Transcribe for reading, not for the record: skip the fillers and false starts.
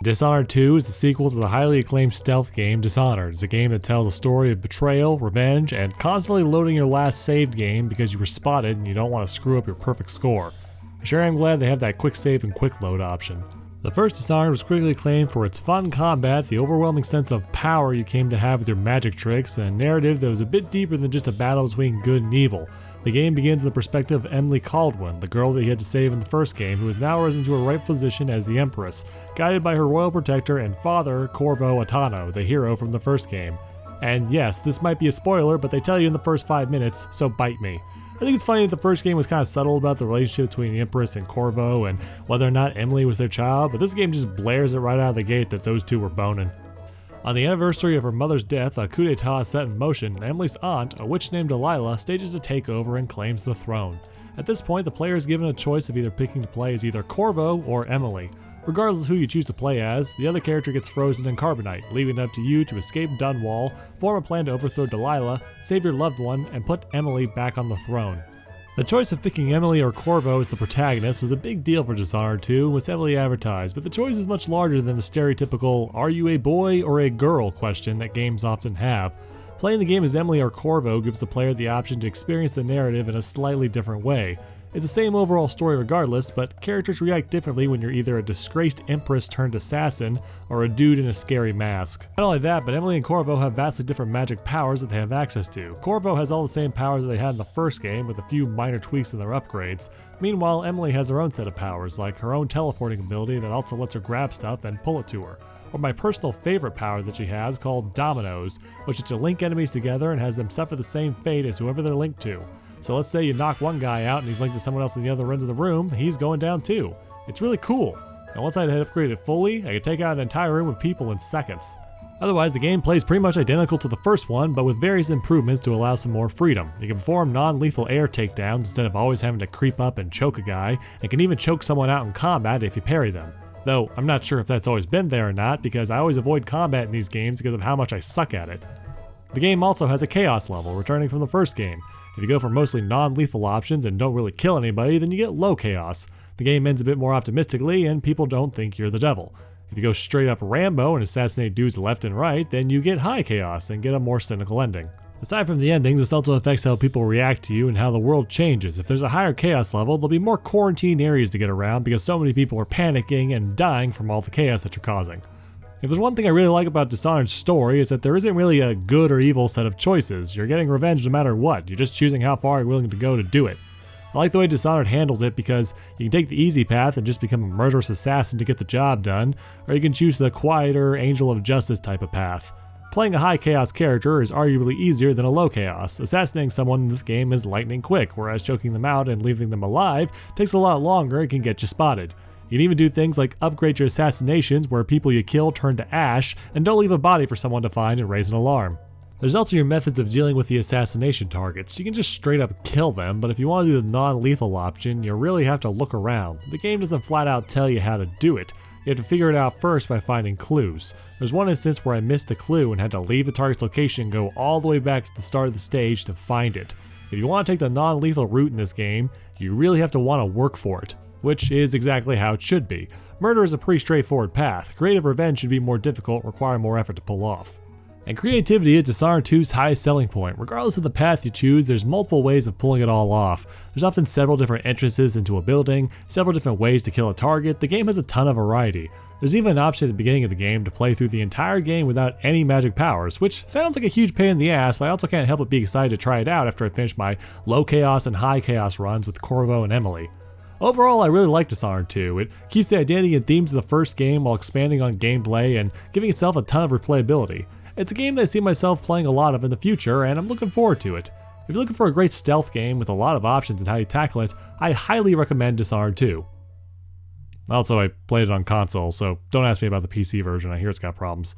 Dishonored 2 is the sequel to the highly acclaimed stealth game Dishonored. It's a game that tells a story of betrayal, revenge, and constantly loading your last saved game because you were spotted and you don't want to screw up your perfect score. I sure am glad they have that quick save and quick load option. The first Dishonored was critically acclaimed for its fun combat, the overwhelming sense of power you came to have with your magic tricks, and a narrative that was a bit deeper than just a battle between good and evil. The game begins in the perspective of Emily Caldwin, the girl that he had to save in the first game, who has now risen to her rightful position as the Empress, guided by her royal protector and father, Corvo Attano, the hero from the first game. And yes, this might be a spoiler, but they tell you in the first 5 minutes, so bite me. I think it's funny that the first game was kind of subtle about the relationship between the Empress and Corvo and whether or not Emily was their child, but this game just blares it right out of the gate that those two were boning. On the anniversary of her mother's death, a coup d'etat is set in motion, and Emily's aunt, a witch named Delilah, stages a takeover and claims the throne. At this point, the player is given a choice of either picking to play as either Corvo or Emily. Regardless of who you choose to play as, the other character gets frozen in carbonite, leaving it up to you to escape Dunwall, form a plan to overthrow Delilah, save your loved one, and put Emily back on the throne. The choice of picking Emily or Corvo as the protagonist was a big deal for Dishonored 2 and was heavily advertised, but the choice is much larger than the stereotypical "are you a boy or a girl" question that games often have. Playing the game as Emily or Corvo gives the player the option to experience the narrative in a slightly different way. It's the same overall story regardless, but characters react differently when you're either a disgraced empress turned assassin or a dude in a scary mask. Not only that, but Emily and Corvo have vastly different magic powers that they have access to. Corvo has all the same powers that they had in the first game, with a few minor tweaks in their upgrades. Meanwhile, Emily has her own set of powers, like her own teleporting ability that also lets her grab stuff and pull it to her. Or my personal favorite power that she has, called Dominoes, which is to link enemies together and has them suffer the same fate as whoever they're linked to. So let's say you knock one guy out and he's linked to someone else in the other end of the room, he's going down too. It's really cool. And once I had upgraded it fully, I could take out an entire room of people in seconds. Otherwise, the game plays pretty much identical to the first one, but with various improvements to allow some more freedom. You can perform non-lethal air takedowns instead of always having to creep up and choke a guy, and can even choke someone out in combat if you parry them. Though, I'm not sure if that's always been there or not, because I always avoid combat in these games because of how much I suck at it. The game also has a chaos level, returning from the first game. If you go for mostly non-lethal options and don't really kill anybody, then you get low chaos. The game ends a bit more optimistically, and people don't think you're the devil. If you go straight up Rambo and assassinate dudes left and right, then you get high chaos and get a more cynical ending. Aside from the endings, this also affects how people react to you and how the world changes. If there's a higher chaos level, there'll be more quarantine areas to get around because so many people are panicking and dying from all the chaos that you're causing. If there's one thing I really like about Dishonored's story, is that there isn't really a good or evil set of choices. You're getting revenge no matter what, you're just choosing how far you're willing to go to do it. I like the way Dishonored handles it because you can take the easy path and just become a murderous assassin to get the job done, or you can choose the quieter, angel of justice type of path. Playing a high chaos character is arguably easier than a low chaos. Assassinating someone in this game is lightning quick, whereas choking them out and leaving them alive takes a lot longer and can get you spotted. You can even do things like upgrade your assassinations where people you kill turn to ash and don't leave a body for someone to find and raise an alarm. There's also your methods of dealing with the assassination targets. You can just straight up kill them, but if you want to do the non-lethal option, you really have to look around. The game doesn't flat out tell you how to do it. You have to figure it out first by finding clues. There's one instance where I missed a clue and had to leave the target's location and go all the way back to the start of the stage to find it. If you want to take the non-lethal route in this game, you really have to want to work for it. Which is exactly how it should be. Murder is a pretty straightforward path. Creative revenge should be more difficult, require more effort to pull off. And creativity is Dishonored 2's highest selling point. Regardless of the path you choose, there's multiple ways of pulling it all off. There's often several different entrances into a building, several different ways to kill a target. The game has a ton of variety. There's even an option at the beginning of the game to play through the entire game without any magic powers, which sounds like a huge pain in the ass, but I also can't help but be excited to try it out after I finish my low chaos and high chaos runs with Corvo and Emily. Overall, I really like Dishonored 2. It keeps the identity and themes of the first game while expanding on gameplay and giving itself a ton of replayability. It's a game that I see myself playing a lot of in the future, and I'm looking forward to it. If you're looking for a great stealth game with a lot of options in how you tackle it, I highly recommend Dishonored 2. Also, I played it on console, so don't ask me about the PC version, I hear it's got problems.